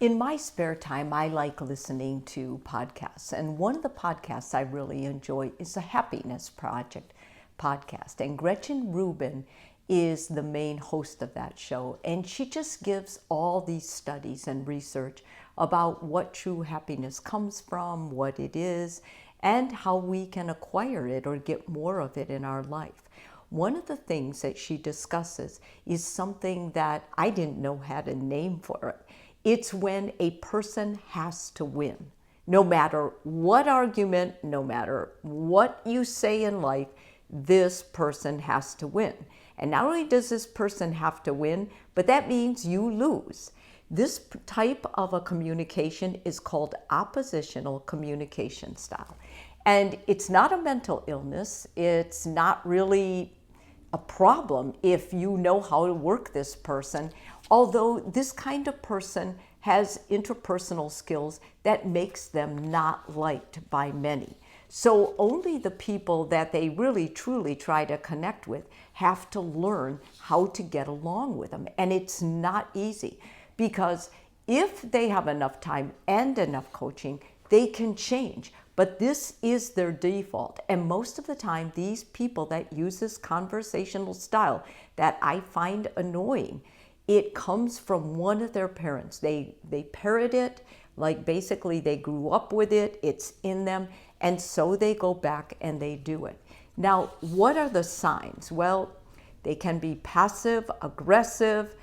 In my spare time, I like listening to podcasts. And one of the podcasts I really enjoy is the Happiness Project podcast. And Gretchen Rubin is the main host of that show. And she just gives all these studies and research about what true happiness comes from, what it is, and how we can acquire it or get more of it in our life. One of the things that she discusses is something that I didn't know had a name for it. It's when a person has to win. No matter what argument, no matter what you say in life, this person has to win. And not only does this person have to win, but that means you lose. This type of a communication is called oppositional communication style. And it's not a mental illness. It's not really a problem if you know how to work this person, although this kind of person has interpersonal skills that makes them not liked by many. So only the people that they really truly try to connect with have to learn how to get along with them. And it's not easy, because if they have enough time and enough coaching, they can change. But this is their default. And most of the time, these people that use this conversational style that I find annoying, it comes from one of their parents. They parrot it, like basically they grew up with it, it's in them, and so they go back and they do it. Now, what are the signs? Well, they can be passive aggressive,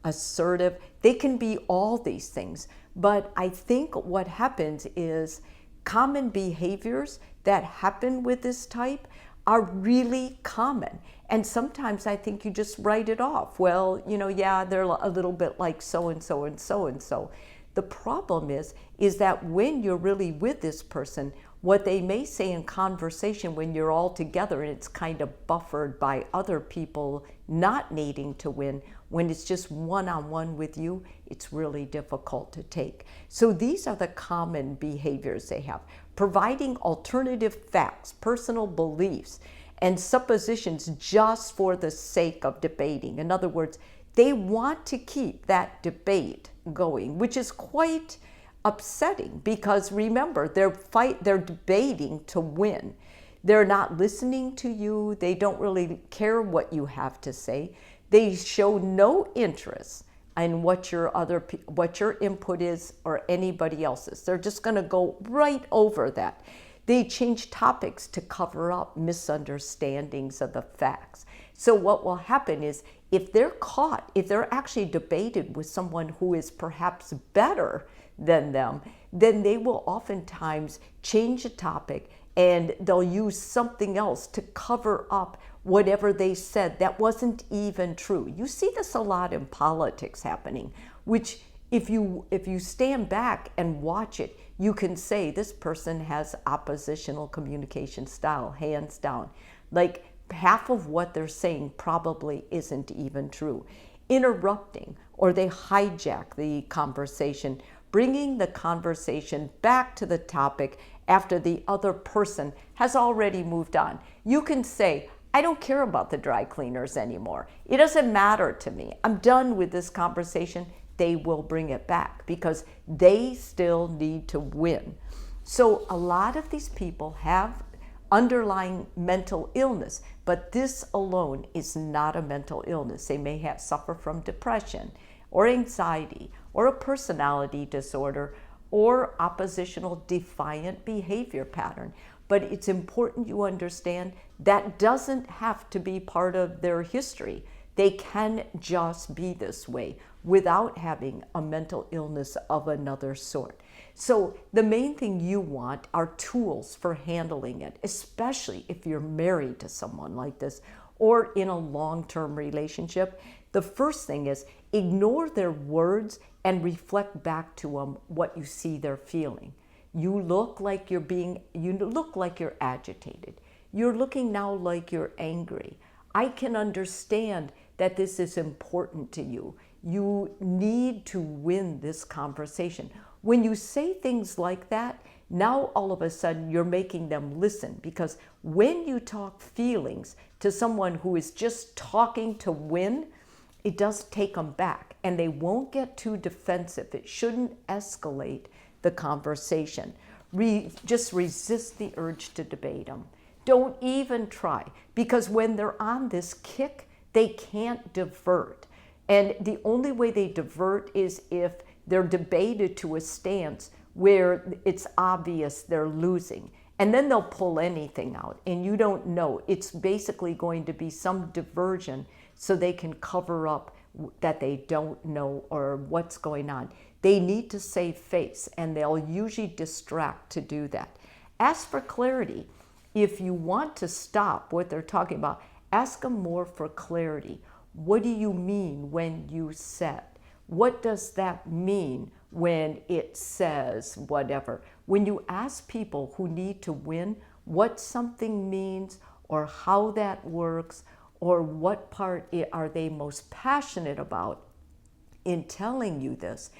assertive. They can be all these things. But I think what happens is common behaviors that happen with this type are really common. And sometimes I think you just write it off. Well, yeah, they're a little bit like so-and-so and so-and-so. The problem is that when you're really with this person, what they may say in conversation when you're all together and it's kind of buffered by other people not needing to win, when it's just one-on-one with you, it's really difficult to take. So these are the common behaviors they have. Providing alternative facts, personal beliefs, and suppositions just for the sake of debating. In other words, they want to keep that debate going, which is quite upsetting, because remember, they're debating to win. They're not listening to you. They don't really care what you have to say. They show no interest in what your input is or anybody else's. They're just going to go right over that. They change topics to cover up misunderstandings of the facts. So what will happen is, if they're caught, if they're actually debated with someone who is perhaps better than them, then they will oftentimes change the topic and they'll use something else to cover up whatever they said that wasn't even true. You see this a lot in politics happening, which if you stand back and watch it, you can say this person has oppositional communication style, hands down. Like half of what they're saying probably isn't even true. Interrupting, or they hijack the conversation, bringing the conversation back to the topic after the other person has already moved on. You can say, I don't care about the dry cleaners anymore. It doesn't matter to me. I'm done with this conversation. They will bring it back because they still need to win. So a lot of these people have underlying mental illness, but this alone is not a mental illness. They may suffer from depression or anxiety or a personality disorder or oppositional defiant behavior pattern. But it's important you understand that doesn't have to be part of their history. They can just be this way without having a mental illness of another sort. So the main thing you want are tools for handling it, especially if you're married to someone like this or in a long-term relationship. The first thing is ignore their words and reflect back to them what you see they're feeling. You look like you're agitated. You're looking now like you're angry. I can understand that this is important to you. You need to win this conversation. When you say things like that, now all of a sudden you're making them listen, because when you talk feelings to someone who is just talking to win, it does take them back. and they won't get too defensive. It shouldn't escalate the conversation. Just resist the urge to debate them. Don't even try, because when they're on this kick, they can't divert. And the only way they divert is if they're debated to a stance where it's obvious they're losing. And then they'll pull anything out, and you don't know. It's basically going to be some diversion so they can cover up that they don't know or what's going on. They need to save face, and they'll usually distract to do that. Ask for clarity. If you want to stop what they're talking about, ask them more for clarity. What do you mean when you said? What does that mean when it says whatever? When you ask people who need to win what something means or how that works or what part are they most passionate about in telling you this,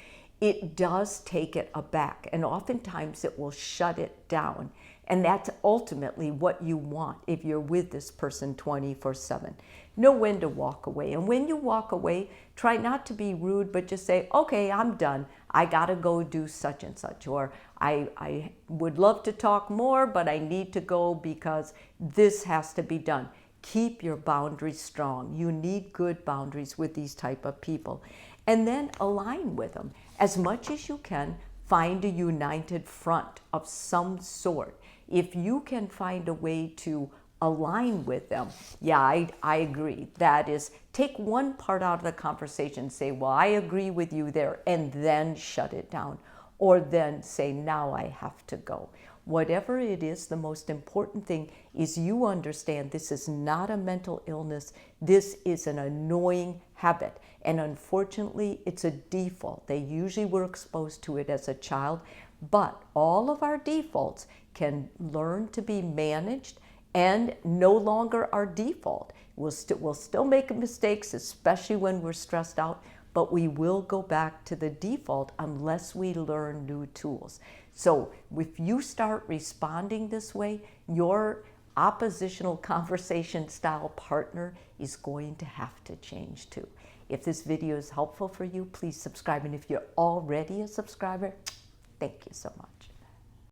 it does take it aback, and oftentimes it will shut it down. And that's ultimately what you want if you're with this person 24/7. Know when to walk away. And when you walk away, try not to be rude, but just say, okay, I'm done. I gotta go do such and such. Or I would love to talk more, but I need to go because this has to be done. Keep your boundaries strong. You need good boundaries with these type of people. And then align with them. As much as you can, find a united front of some sort. If you can find a way to align with them, yeah, I agree. That is, take one part out of the conversation, say, well, I agree with you there, and then shut it down. Or then say, now I have to go. Whatever it is, the most important thing is you understand this is not a mental illness. This is an annoying habit. And unfortunately, it's a default. They usually were exposed to it as a child. But all of our defaults can learn to be managed and no longer our default. We'll still make mistakes, especially when we're stressed out, but we will go back to the default unless we learn new tools. So if you start responding this way, your oppositional conversation style partner is going to have to change too. If this video is helpful for you, please subscribe. And if you're already a subscriber, thank you so much.